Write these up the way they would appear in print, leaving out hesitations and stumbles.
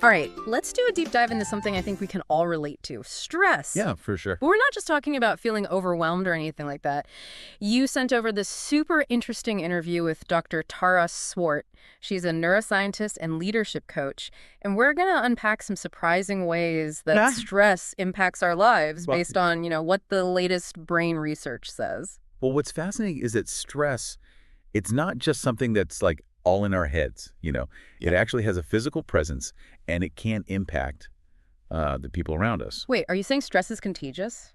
All right, let's do a deep dive into something I think we can all relate to. Stress. Yeah, for sure. But we're not just talking about feeling overwhelmed or anything like that. You sent over this super interesting interview with Dr. Tara Swart. She's a neuroscientist and leadership coach, and we're going to unpack some surprising ways that stress impacts our lives Well, based on, what the latest brain research says. Well, what's fascinating is that stress, it's not just something that's like all in our heads. It actually has a physical presence, and it can impact the people around us. Wait, are you saying stress is contagious?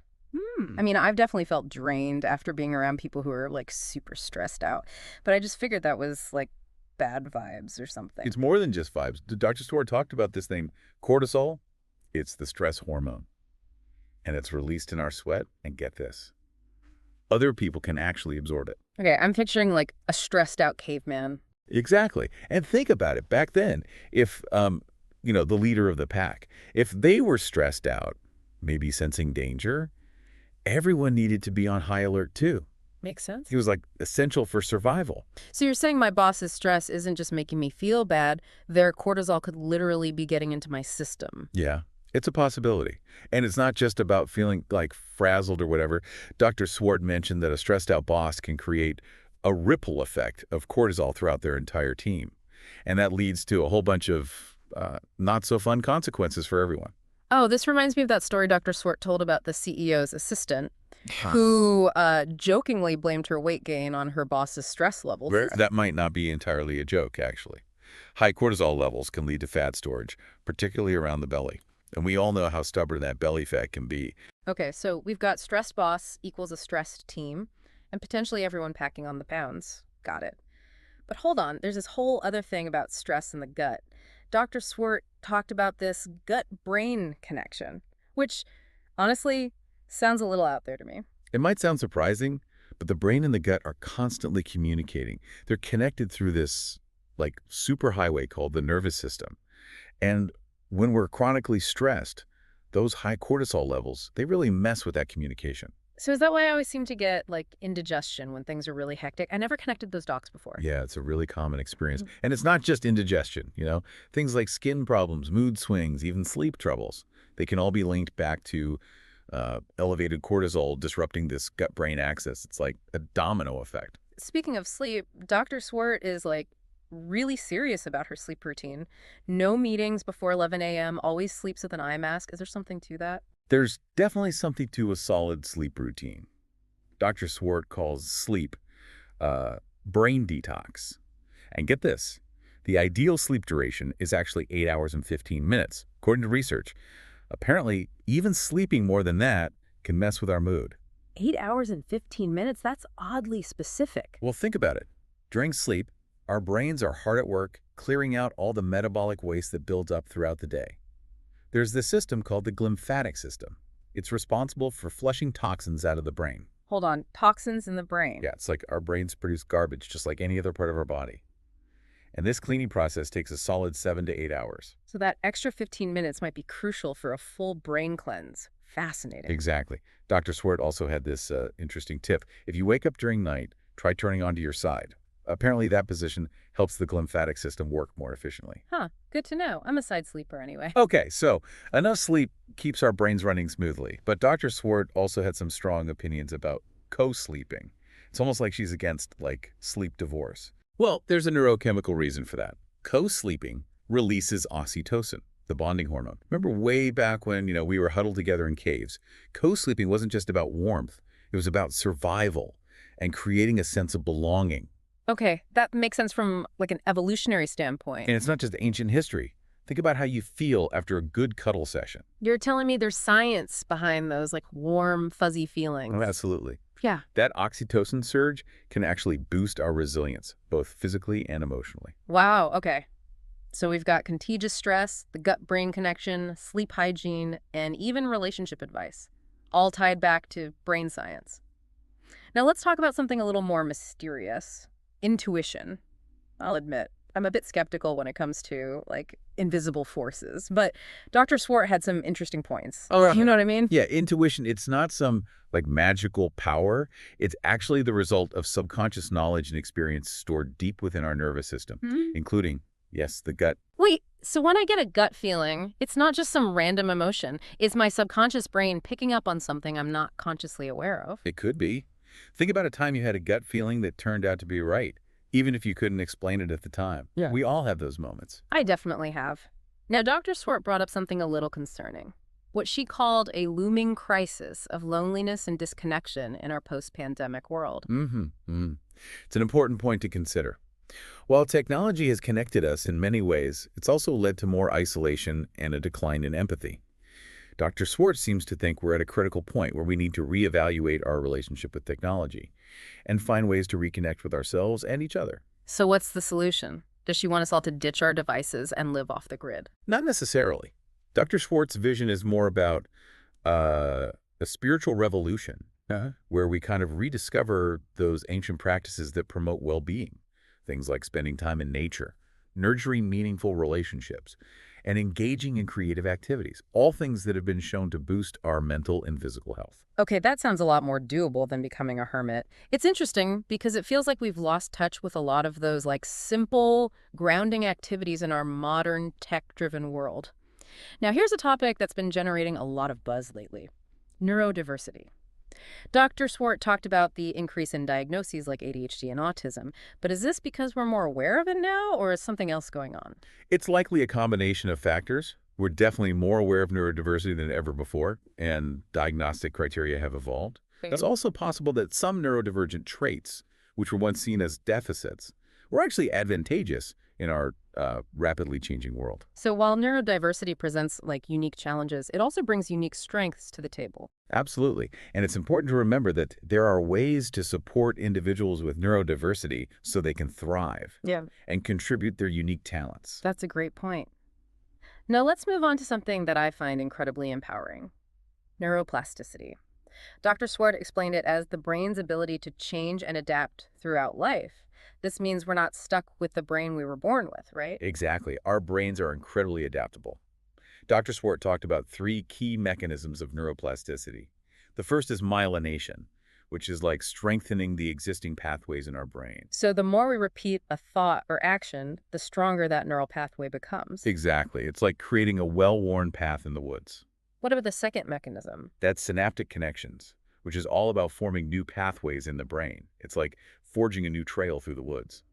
I mean, I've definitely felt drained after being around people who are like super stressed out, but I just figured that was like bad vibes or something. It's more than just vibes. Dr. Swart talked about this thing, cortisol. It's the stress hormone, and it's released in our sweat. And get this, other people can actually absorb it. Okay, I'm picturing like a stressed out caveman. Exactly. And think about it. Back then, if, the leader of the pack, if they were stressed out, maybe sensing danger, everyone needed to be on high alert too. Makes sense. It was like essential for survival. So you're saying my boss's stress isn't just making me feel bad, their cortisol could literally be getting into my system. Yeah, it's a possibility. And it's not just about feeling like frazzled or whatever. Dr. Swart mentioned that a stressed out boss can create a ripple effect of cortisol throughout their entire team. And that leads to a whole bunch of not so fun consequences for everyone. Oh, this reminds me of that story Dr. Swart told about the CEO's assistant who jokingly blamed her weight gain on her boss's stress levels. That might not be entirely a joke, actually. High cortisol levels can lead to fat storage, particularly around the belly. And we all know how stubborn that belly fat can be. Okay, so we've got stressed boss equals a stressed team, and potentially everyone packing on the pounds. Got it. But hold on, there's this whole other thing about stress in the gut. Dr. Swart talked about this gut-brain connection, which honestly sounds a little out there to me. It might sound surprising, but the brain and the gut are constantly communicating. They're connected through this like superhighway called the nervous system. And when we're chronically stressed, those high cortisol levels, they really mess with that communication. So is that why I always seem to get like indigestion when things are really hectic? I never connected those dots before. Yeah, it's a really common experience. And it's not just indigestion. Things like skin problems, mood swings, even sleep troubles. They can all be linked back to elevated cortisol disrupting this gut-brain axis. It's like a domino effect. Speaking of sleep, Dr. Swart is like really serious about her sleep routine. No meetings before 11 a.m., always sleeps with an eye mask. Is there something to that? There's definitely something to a solid sleep routine. Dr. Swart calls sleep brain detox. And get this, the ideal sleep duration is actually 8 hours and 15 minutes, according to research. Apparently, even sleeping more than that can mess with our mood. 8 hours and 15 minutes? That's oddly specific. Well, think about it. During sleep, our brains are hard at work clearing out all the metabolic waste that builds up throughout the day. There's this system called the glymphatic system. It's responsible for flushing toxins out of the brain. Hold on, toxins in the brain? Yeah, it's like our brains produce garbage just like any other part of our body. And this cleaning process takes a solid 7 to 8 hours. So that extra 15 minutes might be crucial for a full brain cleanse. Fascinating. Exactly. Dr. Swart also had this interesting tip. If you wake up during night, try turning onto your side. Apparently that position helps the glymphatic system work more efficiently. Huh, good to know. I'm a side sleeper anyway. Okay, so enough sleep keeps our brains running smoothly. But Dr. Swart also had some strong opinions about co-sleeping. It's almost like she's against, sleep divorce. Well, there's a neurochemical reason for that. Co-sleeping releases oxytocin, the bonding hormone. Remember way back when, we were huddled together in caves? Co-sleeping wasn't just about warmth. It was about survival and creating a sense of belonging. Okay, that makes sense from an evolutionary standpoint. And it's not just ancient history. Think about how you feel after a good cuddle session. You're telling me there's science behind those warm, fuzzy feelings. Oh, absolutely. Yeah. That oxytocin surge can actually boost our resilience, both physically and emotionally. Wow, okay. So we've got contagious stress, the gut-brain connection, sleep hygiene, and even relationship advice, all tied back to brain science. Now let's talk about something a little more mysterious. Intuition. I'll admit, I'm a bit skeptical when it comes to, invisible forces. But Dr. Swart had some interesting points. Oh, you know what I mean? Yeah, intuition, it's not some, magical power. It's actually the result of subconscious knowledge and experience stored deep within our nervous system, including Yes, the gut. Wait, so when I get a gut feeling, it's not just some random emotion. It's my subconscious brain picking up on something I'm not consciously aware of. It could be. Think about a time you had a gut feeling that turned out to be right, even if you couldn't explain it at the time. Yeah. We all have those moments. I definitely have. Now, Dr. Swart brought up something a little concerning. What she called a looming crisis of loneliness and disconnection in our post-pandemic world. It's an important point to consider. While technology has connected us in many ways, it's also led to more isolation and a decline in empathy. Dr. Swart seems to think we're at a critical point where we need to reevaluate our relationship with technology and find ways to reconnect with ourselves and each other. So what's the solution? Does she want us all to ditch our devices and live off the grid? Not necessarily. Dr. Swart's vision is more about a spiritual revolution where we kind of rediscover those ancient practices that promote well-being. Things like spending time in nature, nurturing meaningful relationships, and engaging in creative activities, all things that have been shown to boost our mental and physical health. Okay, that sounds a lot more doable than becoming a hermit. It's interesting because it feels like we've lost touch with a lot of those simple, grounding activities in our modern, tech-driven world. Now, here's a topic that's been generating a lot of buzz lately: neurodiversity. Dr. Swart talked about the increase in diagnoses like ADHD and autism, but is this because we're more aware of it now, or is something else going on? It's likely a combination of factors. We're definitely more aware of neurodiversity than ever before, and diagnostic criteria have evolved. It's also possible that some neurodivergent traits, which were once seen as deficits, were actually advantageous in our rapidly changing world. So while neurodiversity presents unique challenges, it also brings unique strengths to the table. Absolutely. And it's important to remember that there are ways to support individuals with neurodiversity so they can thrive and contribute their unique talents. That's a great point. Now let's move on to something that I find incredibly empowering: neuroplasticity. Dr. Swart explained it as the brain's ability to change and adapt throughout life. This means we're not stuck with the brain we were born with, right? Exactly. Our brains are incredibly adaptable. Dr. Swart talked about 3 key mechanisms of neuroplasticity. The first is myelination, which is like strengthening the existing pathways in our brain. So the more we repeat a thought or action, the stronger that neural pathway becomes. Exactly. It's like creating a well-worn path in the woods. What about the second mechanism? That's synaptic connections, which is all about forming new pathways in the brain. It's like forging a new trail through the woods.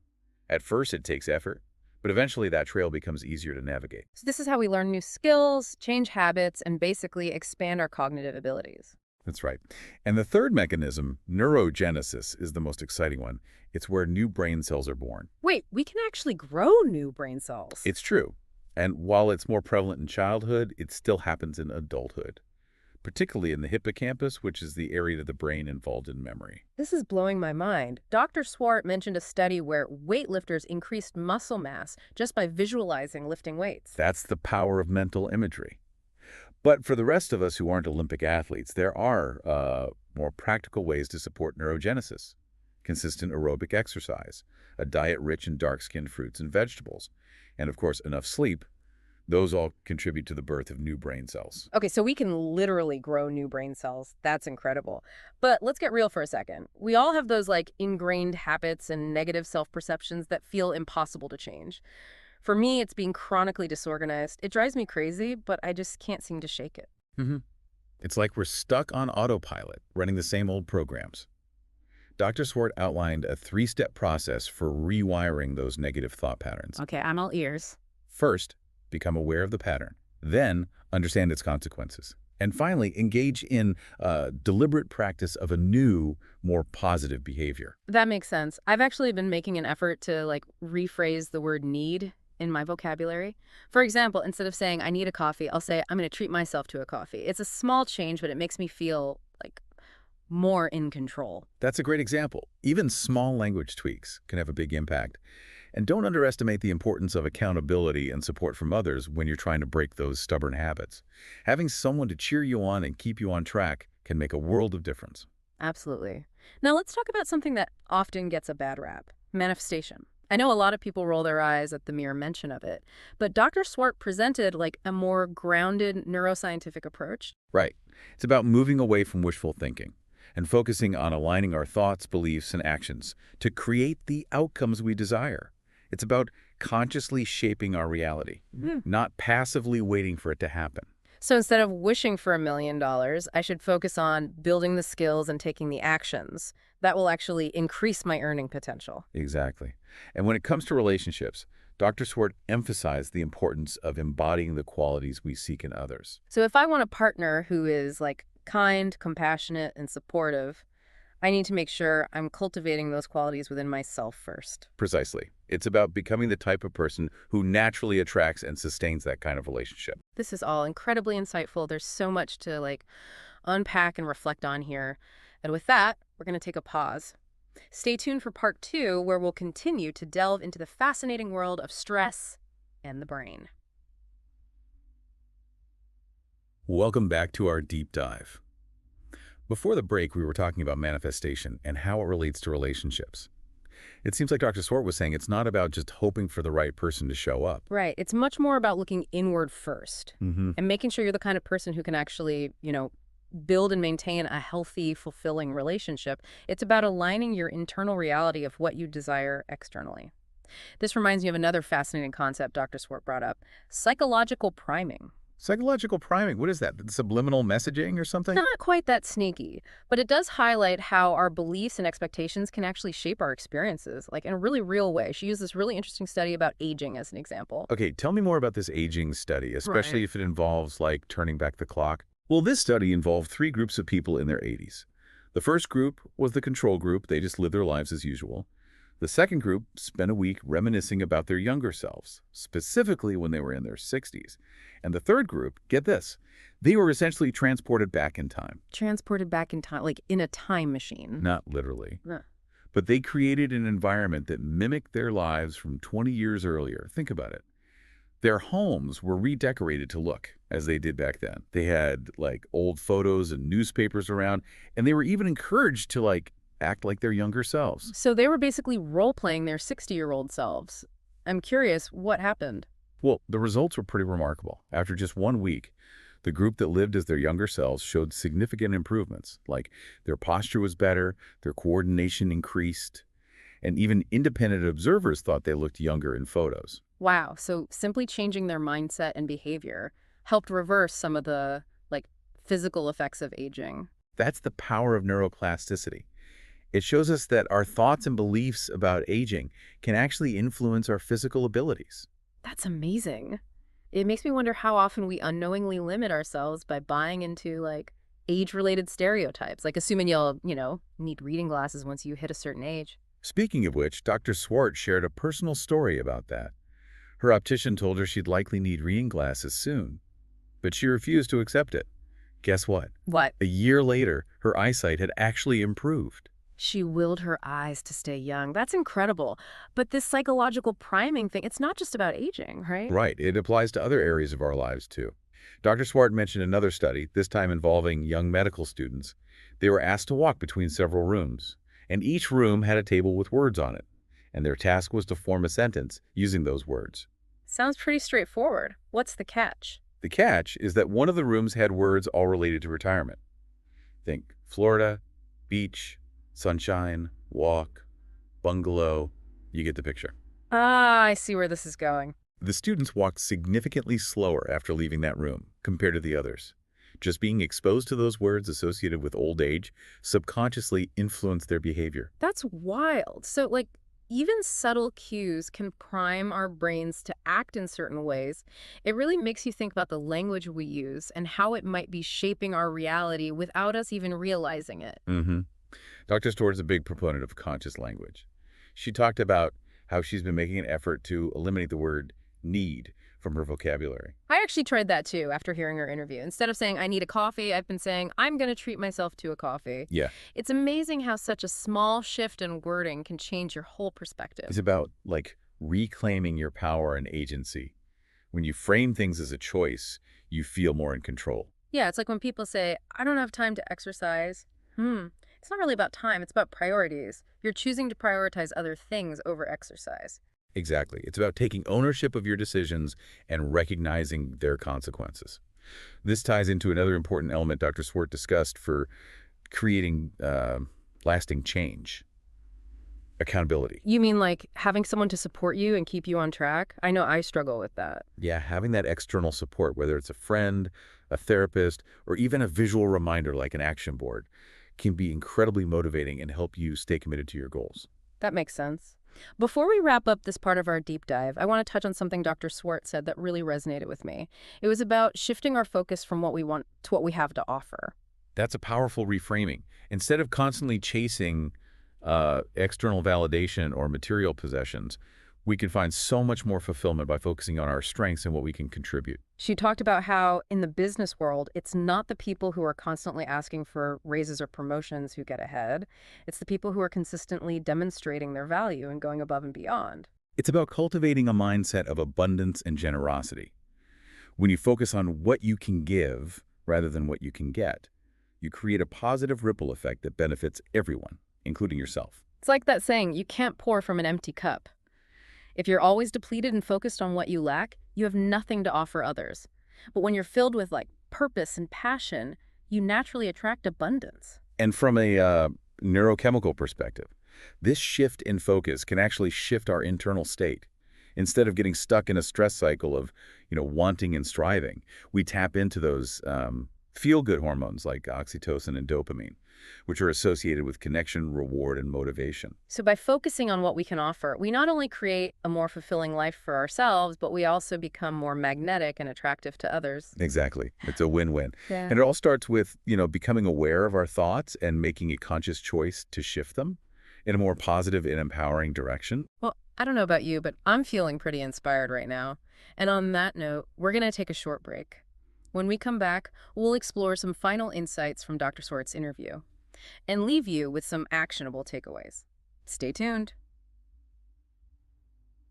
At first, it takes effort, but eventually that trail becomes easier to navigate. So this is how we learn new skills, change habits, and basically expand our cognitive abilities. That's right. And the third mechanism, neurogenesis, is the most exciting one. It's where new brain cells are born. Wait, we can actually grow new brain cells? It's true. And while it's more prevalent in childhood, it still happens in adulthood, particularly in the hippocampus, which is the area of the brain involved in memory. This is blowing my mind. Dr. Swart mentioned a study where weightlifters increased muscle mass just by visualizing lifting weights. That's the power of mental imagery. But for the rest of us who aren't Olympic athletes, there are more practical ways to support neurogenesis: consistent aerobic exercise, a diet rich in dark-skinned fruits and vegetables, and of course enough sleep. Those all contribute to the birth of new brain cells. Okay, so we can literally grow new brain cells. That's incredible. But let's get real for a second. We all have those ingrained habits and negative self-perceptions that feel impossible to change. For me, it's being chronically disorganized. It drives me crazy, but I just can't seem to shake it. It's like we're stuck on autopilot, running the same old programs. Dr. Swart outlined a 3-step process for rewiring those negative thought patterns. Okay, I'm all ears. First, become aware of the pattern. Then, understand its consequences. And finally, engage in deliberate practice of a new, more positive behavior. That makes sense. I've actually been making an effort to rephrase the word need in my vocabulary. For example, instead of saying I need a coffee, I'll say I'm going to treat myself to a coffee. It's a small change, but it makes me feel more in control. That's a great example. Even small language tweaks can have a big impact. And don't underestimate the importance of accountability and support from others when you're trying to break those stubborn habits. Having someone to cheer you on and keep you on track can make a world of difference. Absolutely. Now let's talk about something that often gets a bad rap: manifestation. I know a lot of people roll their eyes at the mere mention of it, but Dr. Swart presented a more grounded neuroscientific approach. Right. It's about moving away from wishful thinking and focusing on aligning our thoughts, beliefs, and actions to create the outcomes we desire. It's about consciously shaping our reality, Hmm. not passively waiting for it to happen. So instead of wishing for $1 million, I should focus on building the skills and taking the actions. That will actually increase my earning potential. Exactly. And when it comes to relationships, Dr. Swart emphasized the importance of embodying the qualities we seek in others. So if I want a partner who is like kind, compassionate, and supportive, I need to make sure I'm cultivating those qualities within myself first. Precisely. It's about becoming the type of person who naturally attracts and sustains that kind of relationship. This is all incredibly insightful. There's so much to unpack and reflect on here. And with that, we're going to take a pause. Stay tuned for part 2, where we'll continue to delve into the fascinating world of stress and the brain. Welcome back to our deep dive. Before the break, we were talking about manifestation and how it relates to relationships. It seems like Dr. Swart was saying it's not about just hoping for the right person to show up. Right. It's much more about looking inward first Mm-hmm. and making sure you're the kind of person who can actually, build and maintain a healthy, fulfilling relationship. It's about aligning your internal reality of what you desire externally. This reminds me of another fascinating concept Dr. Swart brought up: psychological priming. Psychological priming, what is that? Subliminal messaging or something? Not quite that sneaky, but it does highlight how our beliefs and expectations can actually shape our experiences, like in a really real way. She used this really interesting study about aging as an example. Okay, tell me more about this aging study, Right. especially if it involves, like, turning back the clock. Well, this study involved 3 groups of people in their 80s. The first group was the control group. They just lived their lives as usual. The second group spent a week reminiscing about their younger selves, specifically when they were in their 60s. And the third group, get this, they were essentially transported back in time. Transported back in time, like in a time machine. Not literally. Huh. But they created an environment that mimicked their lives from 20 years earlier. Think about it. Their homes were redecorated to look as they did back then. They had, like, old photos and newspapers around, and they were even encouraged to, like, act like their younger selves. So they were basically role-playing their 60-year-old selves. I'm curious, what happened? Well, the results were pretty remarkable. After just 1 week, the group that lived as their younger selves showed significant improvements, like their posture was better, their coordination increased, and even independent observers thought they looked younger in photos. Wow, so simply changing their mindset and behavior helped reverse some of the, physical effects of aging. That's the power of neuroplasticity. It shows us that our thoughts and beliefs about aging can actually influence our physical abilities. That's amazing. It makes me wonder how often we unknowingly limit ourselves by buying into, age-related stereotypes, like assuming you'll, need reading glasses once you hit a certain age. Speaking of which, Dr. Swart shared a personal story about that. Her optician told her she'd likely need reading glasses soon, but she refused to accept it. Guess what? What? A year later, her eyesight had actually improved. She willed her eyes to stay young. That's incredible. But this psychological priming thing, it's not just about aging, right? Right, it applies to other areas of our lives too. Dr. Swart mentioned another study, this time involving young medical students. They were asked to walk between several rooms, and each room had a table with words on it, and their task was to form a sentence using those words. Sounds pretty straightforward. What's the catch? The catch is that one of the rooms had words all related to retirement. Think Florida, beach, sunshine, walk, bungalow. You get the picture. Ah, I see where this is going. The students walked significantly slower after leaving that room compared to the others. Just being exposed to those words associated with old age subconsciously influenced their behavior. That's wild. So, even subtle cues can prime our brains to act in certain ways. It really makes you think about the language we use and how it might be shaping our reality without us even realizing it. Mm-hmm. Dr. Swart is a big proponent of conscious language. She talked about how she's been making an effort to eliminate the word need from her vocabulary. I actually tried that too after hearing her interview. Instead of saying, I need a coffee, I've been saying, I'm going to treat myself to a coffee. Yeah. It's amazing how such a small shift in wording can change your whole perspective. It's about, like, reclaiming your power and agency. When you frame things as a choice, you feel more in control. Yeah, it's like when people say, I don't have time to exercise. It's not really about time, it's about priorities. You're choosing to prioritize other things over exercise. Exactly. It's about taking ownership of your decisions and recognizing their consequences. This ties into another important element Dr. Swart discussed for creating lasting change: Accountability. You mean like having someone to support you and keep you on track? I know I struggle with that. Yeah, having that external support, whether it's a friend, a therapist, or even a visual reminder like an action board, can be incredibly motivating and help you stay committed to your goals. That makes sense. Before we wrap up this part of our deep dive, I want to touch on something Dr. Swart said that really resonated with me. It was about shifting our focus from what we want to what we have to offer. That's a powerful reframing. Instead of constantly chasing external validation or material possessions, we can find so much more fulfillment by focusing on our strengths and what we can contribute. She talked about how in the business world, it's not the people who are constantly asking for raises or promotions who get ahead. It's the people who are consistently demonstrating their value and going above and beyond. It's about cultivating a mindset of abundance and generosity. When you focus on what you can give rather than what you can get, you create a positive ripple effect that benefits everyone, including yourself. It's like that saying, you can't pour from an empty cup. If you're always depleted and focused on what you lack, you have nothing to offer others. But when you're filled with like purpose and passion, you naturally attract abundance. And from a neurochemical perspective, this shift in focus can actually shift our internal state. Instead of getting stuck in a stress cycle of, wanting and striving, we tap into those feel-good hormones like oxytocin and dopamine, which are associated with connection, reward, and motivation. So by focusing on what we can offer, we not only create a more fulfilling life for ourselves, but we also become more magnetic and attractive to others. Exactly. It's a win-win. Yeah. And it all starts with, becoming aware of our thoughts and making a conscious choice to shift them in a more positive and empowering direction. Well, I don't know about you, but I'm feeling pretty inspired right now. And on that note, we're going to take a short break. When we come back, we'll explore some final insights from Dr. Swart's interview and leave you with some actionable takeaways. Stay tuned.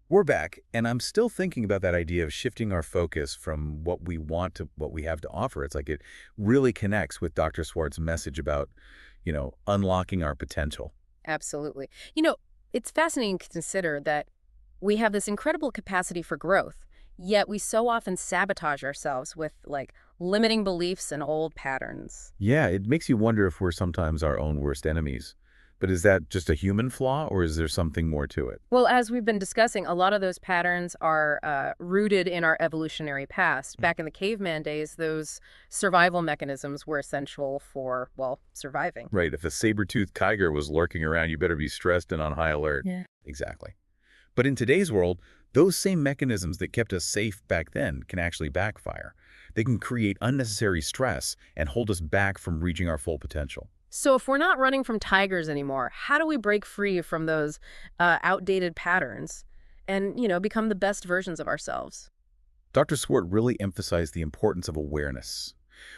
We're back, and I'm still thinking about that idea of shifting our focus from what we want to what we have to offer. It's like it really connects with Dr. Swart's message about, unlocking our potential. Absolutely. It's fascinating to consider that we have this incredible capacity for growth, yet we so often sabotage ourselves with like limiting beliefs and old patterns. Yeah, it makes you wonder if we're sometimes our own worst enemies. But is that just a human flaw, or is there something more to it? Well, as we've been discussing, a lot of those patterns are rooted in our evolutionary past. Back in the caveman days, those survival mechanisms were essential for, well, surviving. Right, if a saber-toothed tiger was lurking around, you better be stressed and on high alert. Yeah. Exactly. But in today's world, those same mechanisms that kept us safe back then can actually backfire. They can create unnecessary stress and hold us back from reaching our full potential. So if we're not running from tigers anymore, how do we break free from those outdated patterns and, become the best versions of ourselves? Dr. Swart really emphasized the importance of awareness.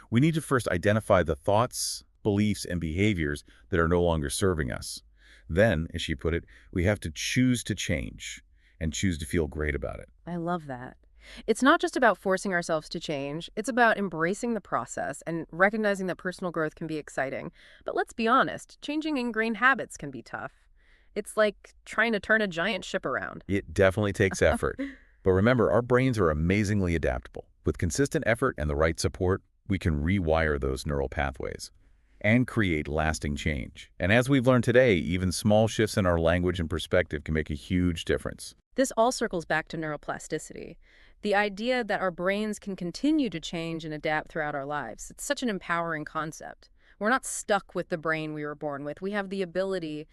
We need to first identify the thoughts, beliefs, and behaviors that are no longer serving us. Then, as she put it, we have to choose to change and choose to feel great about it. I love that. It's not just about forcing ourselves to change. It's about embracing the process and recognizing that personal growth can be exciting. But let's be honest, changing ingrained habits can be tough. It's like trying to turn a giant ship around. It definitely takes effort. But remember, our brains are amazingly adaptable. With consistent effort and the right support, we can rewire those neural pathways and create lasting change. And as we've learned today, even small shifts in our language and perspective can make a huge difference. This all circles back to neuroplasticity, the idea that our brains can continue to change and adapt throughout our lives. It's such an empowering concept. We're not stuck with the brain we were born with. We have the ability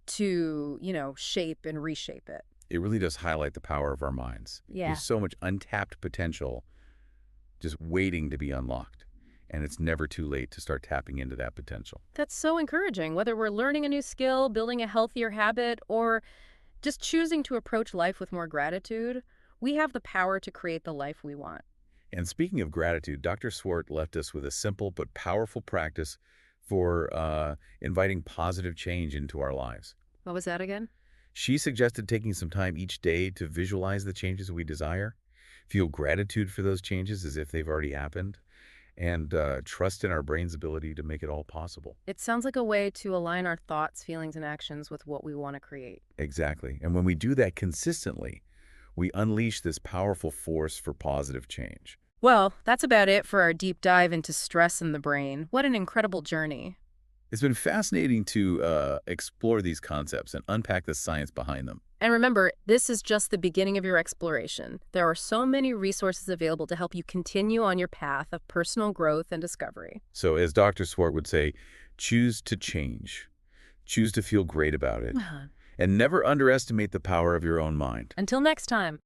to, shape and reshape it. It really does highlight the power of our minds. Yeah. There's so much untapped potential just waiting to be unlocked. And it's never too late to start tapping into that potential. That's so encouraging, whether we're learning a new skill, building a healthier habit, or just choosing to approach life with more gratitude. We have the power to create the life we want. And speaking of gratitude, Dr. Swart left us with a simple but powerful practice for inviting positive change into our lives. What was that again? She suggested taking some time each day to visualize the changes we desire, feel gratitude for those changes as if they've already happened, and trust in our brain's ability to make it all possible. It sounds like a way to align our thoughts, feelings, and actions with what we want to create. Exactly. And when we do that consistently, we unleash this powerful force for positive change. Well, that's about it for our deep dive into stress in the brain. What an incredible journey. It's been fascinating to explore these concepts and unpack the science behind them. And remember, this is just the beginning of your exploration. There are so many resources available to help you continue on your path of personal growth and discovery. So as Dr. Swart would say, choose to change. Choose to feel great about it. And never underestimate the power of your own mind. Until next time.